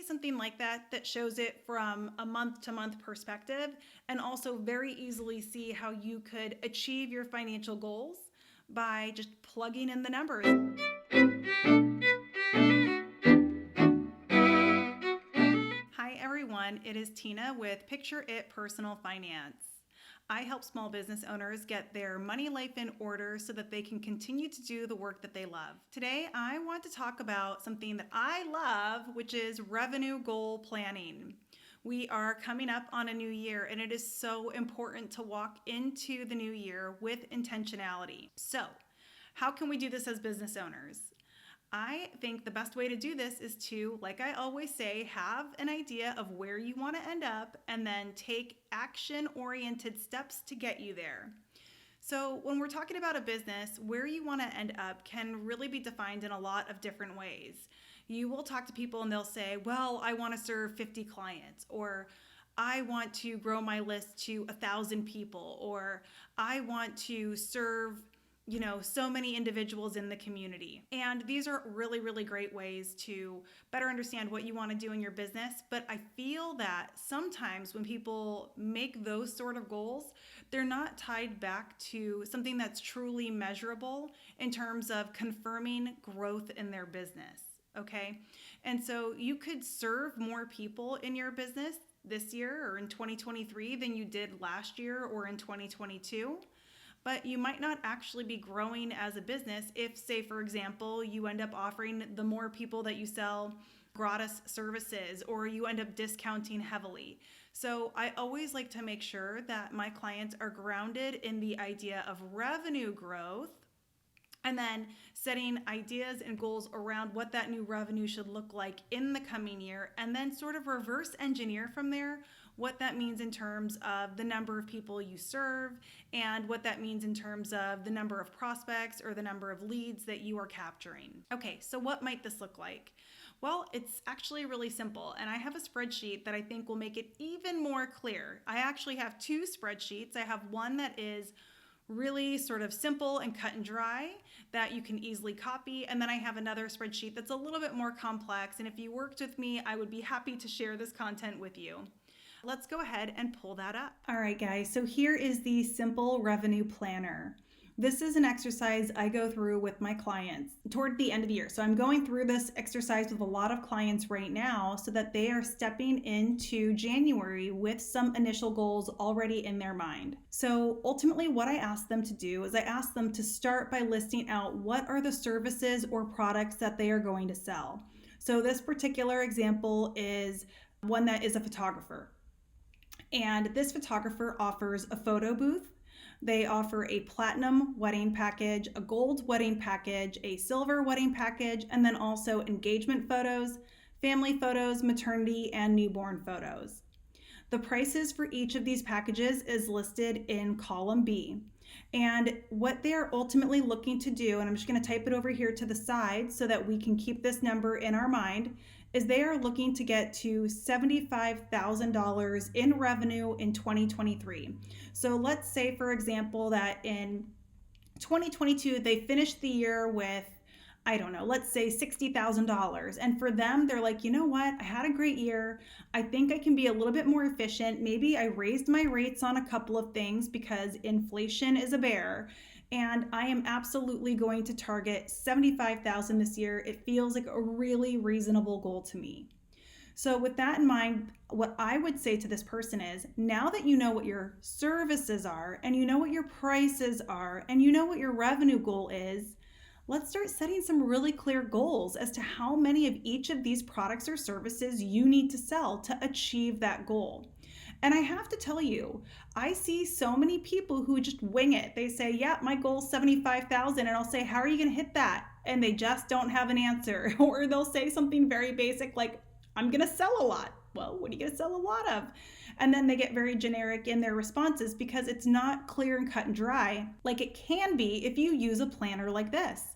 something like that shows it from a month-to-month perspective, and also very easily see how you could achieve your financial goals by just plugging in the numbers. Hi everyone, it is Tina with Picture It Personal Finance. I help small business owners get their money life in order so that they can continue to do the work that they love. Today, I want to talk about something that I love, which is revenue goal planning. We are coming up on a new year, and it is so important to walk into the new year with intentionality. So, how can we do this as business owners? I think the best way to do this is to, like I always say, have an idea of where you want to end up and then take action-oriented steps to get you there. So when we're talking about a business, where you want to end up can really be defined in a lot of different ways. You will talk to people and they'll say, well, I want to serve 50 clients, or I want to grow my list to 1,000 people, or I want to serve so many individuals in the community. And these are really, really great ways to better understand what you want to do in your business. But I feel that sometimes when people make those sort of goals, they're not tied back to something that's truly measurable in terms of confirming growth in their business. Okay. And so you could serve more people in your business this year or in 2023 than you did last year or in 2022. But you might not actually be growing as a business if, say, for example, you end up offering the more people that you sell gratis services, or you end up discounting heavily. So I always like to make sure that my clients are grounded in the idea of revenue growth, and then setting ideas and goals around what that new revenue should look like in the coming year, and then sort of reverse engineer from there what that means in terms of the number of people you serve, and what that means in terms of the number of prospects or the number of leads that you are capturing. Okay, so what might this look like? Well, it's actually really simple, and I have a spreadsheet that I think will make it even more clear. I actually have two spreadsheets. I have one that is really sort of simple and cut and dry that you can easily copy. And then I have another spreadsheet that's a little bit more complex. And if you worked with me, I would be happy to share this content with you. Let's go ahead and pull that up. All right, guys. So here is the simple revenue planner. This is an exercise I go through with my clients toward the end of the year. So I'm going through this exercise with a lot of clients right now so that they are stepping into January with some initial goals already in their mind. So ultimately what I ask them to do is I ask them to start by listing out what are the services or products that they are going to sell. So this particular example is one that is a photographer. And this photographer offers a photo booth. They offer a platinum wedding package, a gold wedding package, a silver wedding package, and then also engagement photos, family photos, maternity, and newborn photos. The prices for each of these packages is listed in column B. And what they're ultimately looking to do, and I'm just going to type it over here to the side so that we can keep this number in our mind, is they are looking to get to $75,000 in revenue in 2023. So let's say, for example, that in 2022, they finished the year with, I don't know, let's say $60,000. And for them, they're like, you know what? I had a great year. I think I can be a little bit more efficient. Maybe I raised my rates on a couple of things because inflation is a bear. And I am absolutely going to target $75,000 this year. It feels like a really reasonable goal to me. So with that in mind, what I would say to this person is, now that you know what your services are, and you know what your prices are, and you know what your revenue goal is, let's start setting some really clear goals as to how many of each of these products or services you need to sell to achieve that goal. And I have to tell you, I see so many people who just wing it. They say, yeah, my goal is 75,000. And I'll say, how are you going to hit that? And they just don't have an answer. Or they'll say something very basic like, I'm going to sell a lot. Well, what are you going to sell a lot of? And then they get very generic in their responses because it's not clear and cut and dry like it can be if you use a planner like this.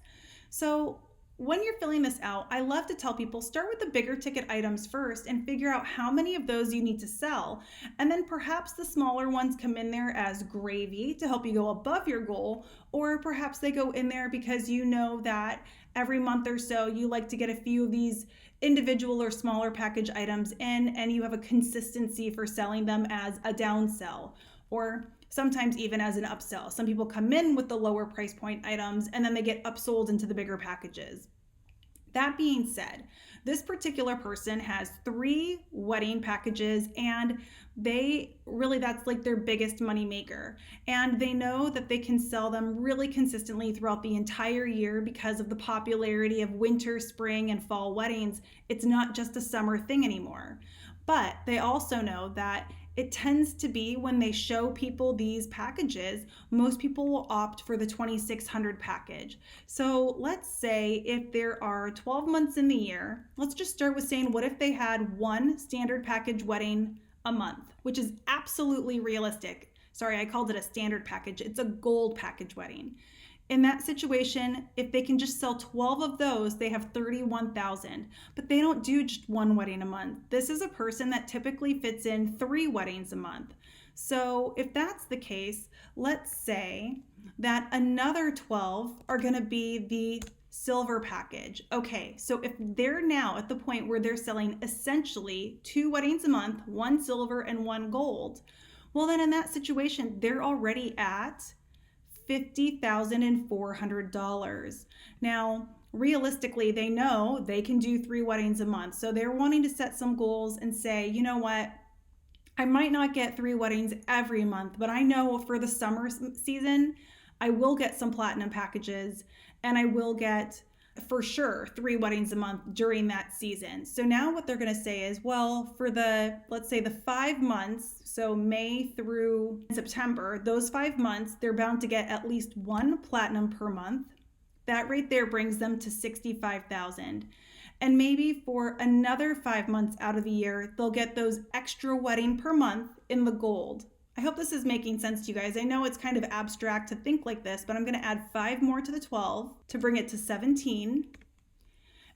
So when you're filling this out, I love to tell people start with the bigger ticket items first and figure out how many of those you need to sell. And then perhaps the smaller ones come in there as gravy to help you go above your goal, or perhaps they go in there because you know that every month or so you like to get a few of these individual or smaller package items in, and you have a consistency for selling them as a downsell, or sometimes even as an upsell. Some people come in with the lower price point items and then they get upsold into the bigger packages. That being said, this particular person has 3 wedding packages, and that's like their biggest money maker. And they know that they can sell them really consistently throughout the entire year because of the popularity of winter, spring, and fall weddings. It's not just a summer thing anymore. But they also know that it tends to be when they show people these packages, most people will opt for the 2600 package. So let's say if there are 12 months in the year, let's just start with saying, what if they had 1 standard package wedding a month, which is absolutely realistic. Sorry, I called it a standard package. It's a gold package wedding. In that situation, if they can just sell 12 of those, they have 31,000. But they don't do just 1 wedding a month. This is a person that typically fits in 3 weddings a month. So if that's the case, let's say that another 12 are going to be the silver package. Okay, so if they're now at the point where they're selling essentially 2 weddings a month, 1 silver and 1 gold, well then in that situation, they're already at $50,400. Now, realistically, they know they can do 3 weddings a month. So they're wanting to set some goals and say, you know what? I might not get 3 weddings every month, but I know for the summer season, I will get some platinum packages, and I will get for sure 3 weddings a month during that season. So now what they're going to say is, well, for let's say the 5 months, so May through September, those 5 months, they're bound to get at least 1 platinum per month. That right there brings them to 65,000. And maybe for another 5 months out of the year, they'll get those extra wedding per month in the gold. I hope this is making sense to you guys. I know it's kind of abstract to think like this, but I'm going to add 5 more to the 12 to bring it to 17.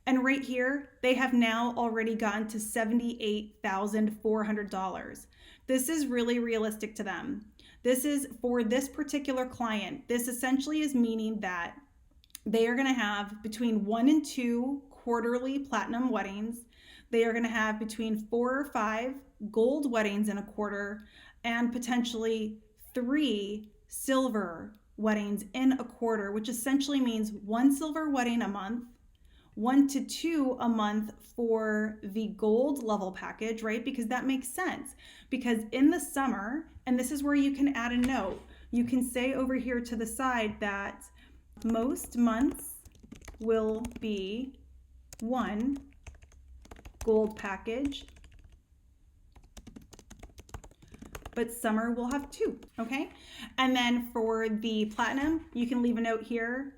And right here, they have now already gotten to $78,400. This is really realistic to them. This is for this particular client. This essentially is meaning that they are going to have between 1 and 2 quarterly platinum weddings. They are going to have between 4 or 5 gold weddings in a quarter, and potentially 3 silver weddings in a quarter, which essentially means 1 silver wedding a month, 1 to 2 a month for the gold level package, right? Because that makes sense. Because in the summer, and this is where you can add a note, you can say over here to the side that most months will be 1 gold package, but summer will have 2, okay? And then for the platinum, you can leave a note here,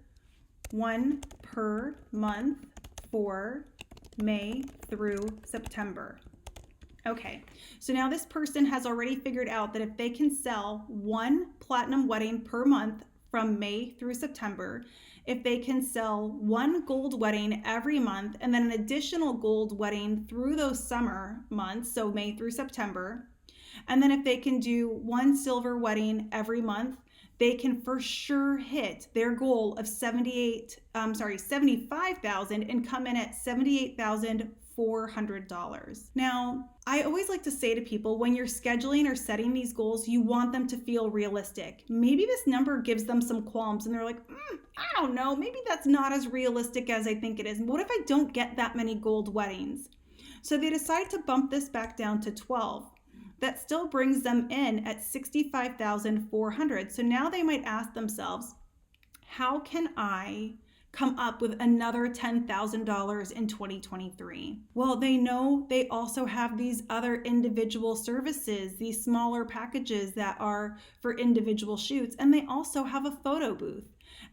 1 per month for May through September. Okay, so now this person has already figured out that if they can sell 1 platinum wedding per month from May through September, if they can sell 1 gold wedding every month, and then an additional gold wedding through those summer months, so May through September, and then if they can do 1 silver wedding every month, they can for sure hit their goal of 75,000 and come in at $78,400. Now, I always like to say to people, when you're scheduling or setting these goals, you want them to feel realistic. Maybe this number gives them some qualms and they're like, I don't know, maybe that's not as realistic as I think it is. What if I don't get that many gold weddings? So they decide to bump this back down to 12. That still brings them in at $65,400. So now they might ask themselves, how can I come up with another $10,000 in 2023? Well, they know they also have these other individual services, these smaller packages that are for individual shoots, and they also have a photo booth.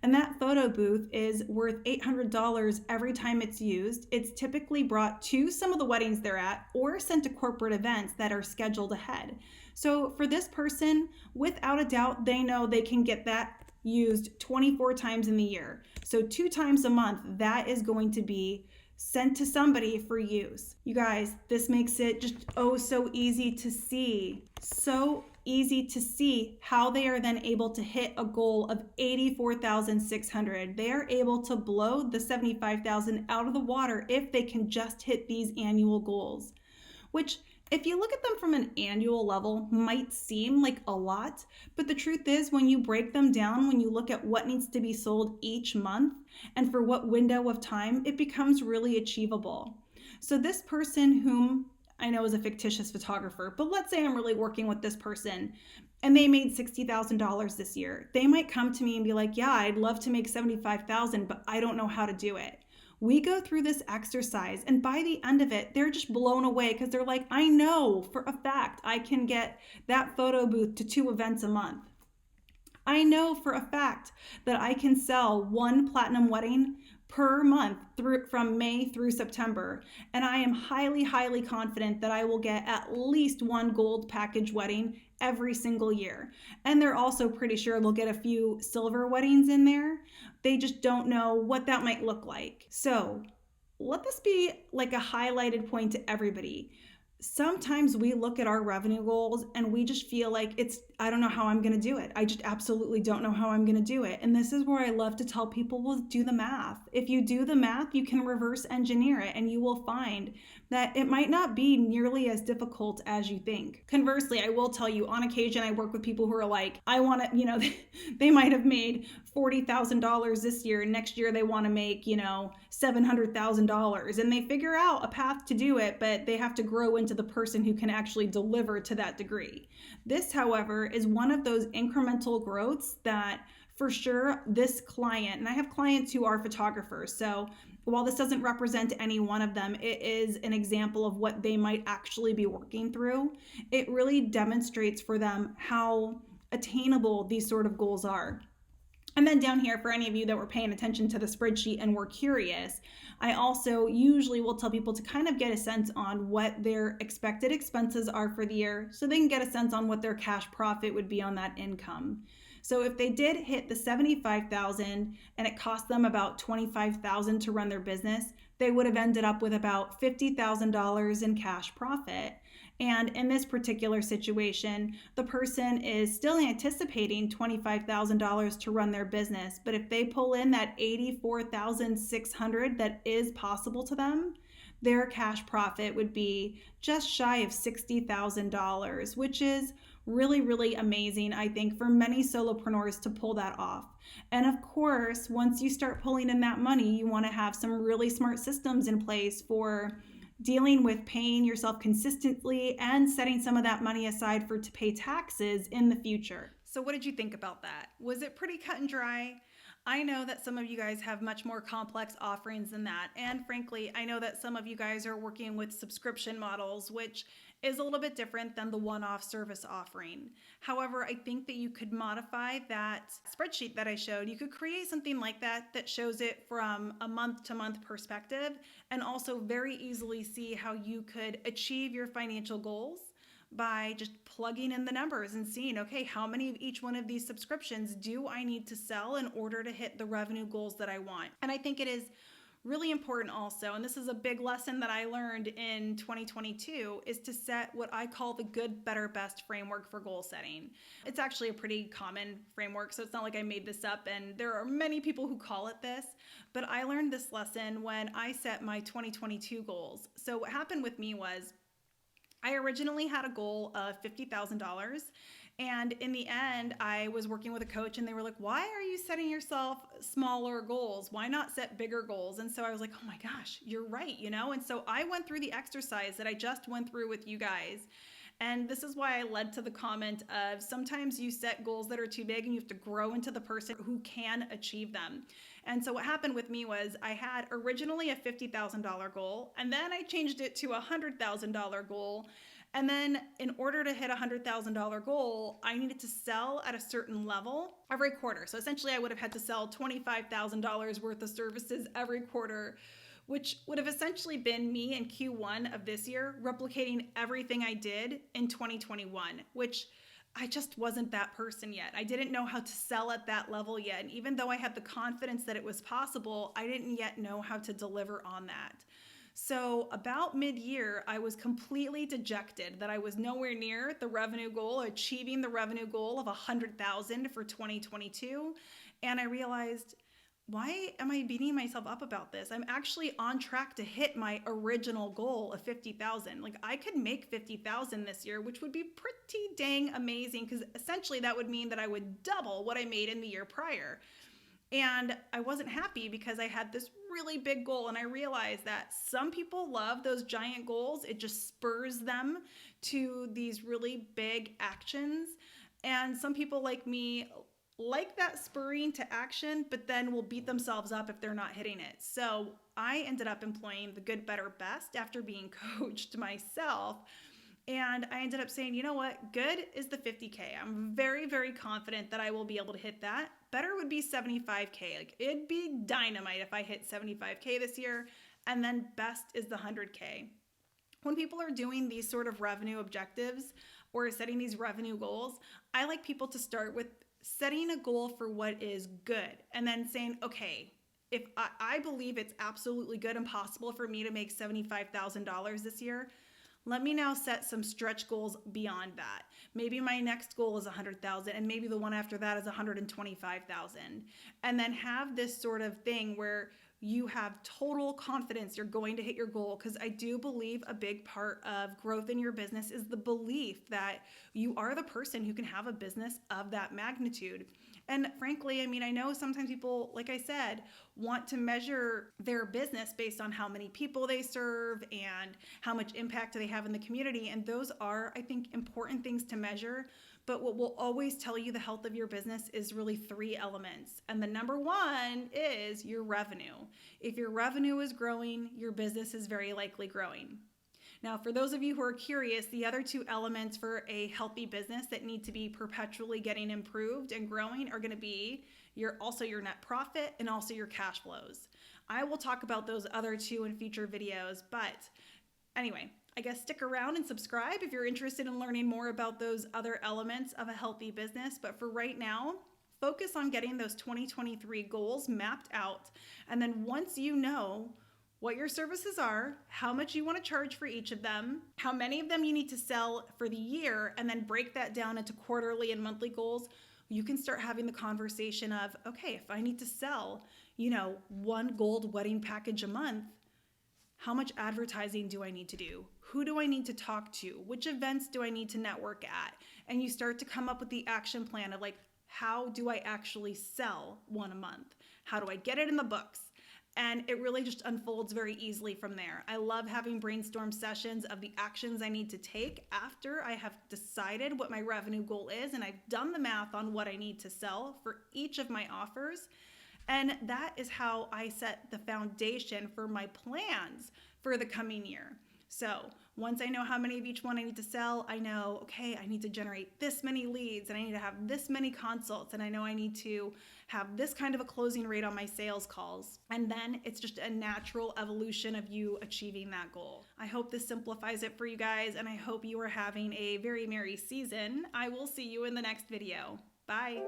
And that photo booth is worth $800 every time it's used. It's typically brought to some of the weddings they're at or sent to corporate events that are scheduled ahead. So for this person, without a doubt, they know they can get that used 24 times in the year. So 2 times a month, that is going to be sent to somebody for use. You guys, this makes it just so easy to see. So easy to see how they are then able to hit a goal of 84,600. They are able to blow the 75,000 out of the water if they can just hit these annual goals, which, if you look at them from an annual level, might seem like a lot, but the truth is, when you break them down, when you look at what needs to be sold each month and for what window of time, it becomes really achievable. So this person, whom I know is a fictitious photographer, but let's say I'm really working with this person and they made $60,000 this year. They might come to me and be like, yeah, I'd love to make 75,000, but I don't know how to do it. We go through this exercise, and by the end of it, they're just blown away because they're like, I know for a fact I can get that photo booth to 2 events a month. I know for a fact that I can sell 1 platinum wedding per month from May through September. And I am highly, highly confident that I will get at least 1 gold package wedding every single year. And they're also pretty sure they'll get a few silver weddings in there. They just don't know what that might look like. So let this be like a highlighted point to everybody. Sometimes we look at our revenue goals and we just feel like I don't know how I'm going to do it. I just absolutely don't know how I'm going to do it. And this is where I love to tell people, well, do the math. If you do the math, you can reverse engineer it and you will find that it might not be nearly as difficult as you think. Conversely, I will tell you, on occasion, I work with people who are like, I want to, they might have made $40,000 this year. And next year they want to make, $700,000. And they figure out a path to do it, but they have to grow into the person who can actually deliver to that degree. This, however, is one of those incremental growths that for sure this client, and I have clients who are photographers, so while this doesn't represent any one of them, it is an example of what they might actually be working through. It really demonstrates for them how attainable these sort of goals are. And then down here, for any of you that were paying attention to the spreadsheet and were curious, I also usually will tell people to kind of get a sense on what their expected expenses are for the year so they can get a sense on what their cash profit would be on that income. So if they did hit the 75,000 and it cost them about 25,000 to run their business, they would have ended up with about $50,000 in cash profit. And in this particular situation, the person is still anticipating $25,000 to run their business. But if they pull in that $84,600 that is possible to them, their cash profit would be just shy of $60,000, which is really, really amazing, I think, for many solopreneurs to pull that off. And of course, once you start pulling in that money, you want to have some really smart systems in place for dealing with paying yourself consistently and setting some of that money aside to pay taxes in the future. So what did you think about that? Was it pretty cut and dry? I know that some of you guys have much more complex offerings than that. And frankly, I know that some of you guys are working with subscription models, which is a little bit different than the one-off service offering. However, I think that you could modify that spreadsheet that I showed. You could create something like that shows it from a month-to-month perspective and also very easily see how you could achieve your financial goals by just plugging in the numbers and seeing, okay, how many of each one of these subscriptions do I need to sell in order to hit the revenue goals that I want? And I think it is really important also, and this is a big lesson that I learned in 2022, is to set what I call the good, better, best framework for goal setting. It's actually a pretty common framework, so it's not like I made this up, and there are many people who call it this, but I learned this lesson when I set my 2022 goals. So what happened with me was I originally had a goal of $50,000. And in the end, I was working with a coach and they were like, why are you setting yourself smaller goals? Why not set bigger goals? And so I was like, oh my gosh, you're right, And so I went through the exercise that I just went through with you guys. And this is why I led to the comment of sometimes you set goals that are too big and you have to grow into the person who can achieve them. And so what happened with me was I had originally a $50,000 goal, and then I changed it to a $100,000 goal. And then in order to hit a $100,000 goal, I needed to sell at a certain level every quarter. So essentially I would have had to sell $25,000 worth of services every quarter, which would have essentially been me in Q1 of this year, replicating everything I did in 2021, which I just wasn't that person yet. I didn't know how to sell at that level yet. And even though I had the confidence that it was possible, I didn't yet know how to deliver on that. So about mid-year, I was completely dejected that I was nowhere near the revenue goal, achieving the revenue goal of 100,000 for 2022. And I realized, why am I beating myself up about this? I'm actually on track to hit my original goal of 50,000. Like I could make 50,000 this year, which would be pretty dang amazing because essentially that would mean that I would double what I made in the year prior. And I wasn't happy because I had this really big goal, and I realized that some people love those giant goals. It just spurs them to these really big actions. And some people like me like that spurring to action, but then will beat themselves up if they're not hitting it. So I ended up employing the good, better, best after being coached myself. And I ended up saying, you know what? Good is the 50K. I'm very, very confident that I will be able to hit that. Better would be 75K. Like it'd be dynamite if I hit 75K this year. And then best is the 100K. When people are doing these sort of revenue objectives or setting these revenue goals, I like people to start with setting a goal for what is good and then saying, okay, if I believe it's absolutely good and possible for me to make $75,000 this year, let me now set some stretch goals beyond that. Maybe my next goal is 100,000 and maybe the one after that is 125,000. And then have this sort of thing where you have total confidence you're going to hit your goal, because I do believe a big part of growth in your business is the belief that you are the person who can have a business of that magnitude. And frankly, I mean, I know sometimes people, like I said, want to measure their business based on how many people they serve and how much impact they have in the community. And those are, I think, important things to measure. But what will always tell you the health of your business is really 3 elements. And the number one is your revenue. If your revenue is growing, your business is very likely growing. Now, for those of you who are curious, the other 2 elements for a healthy business that need to be perpetually getting improved and growing are going to be your net profit and also your cash flows. I will talk about those other 2 in future videos, but anyway, I guess stick around and subscribe if you're interested in learning more about those other elements of a healthy business. But for right now, focus on getting those 2023 goals mapped out. And then once you know what your services are, how much you want to charge for each of them, how many of them you need to sell for the year, and then break that down into quarterly and monthly goals, you can start having the conversation of, okay, if I need to sell, 1 gold wedding package a month, how much advertising do I need to do? Who do I need to talk to? Which events do I need to network at? And you start to come up with the action plan of like, how do I actually sell 1 a month? How do I get it in the books? And it really just unfolds very easily from there. I love having brainstorm sessions of the actions I need to take after I have decided what my revenue goal is and I've done the math on what I need to sell for each of my offers. And that is how I set the foundation for my plans for the coming year. So once I know how many of each one I need to sell, I know, okay, I need to generate this many leads and I need to have this many consults and I know I need to have this kind of a closing rate on my sales calls. And then it's just a natural evolution of you achieving that goal. I hope this simplifies it for you guys and I hope you are having a very merry season. I will see you in the next video. Bye.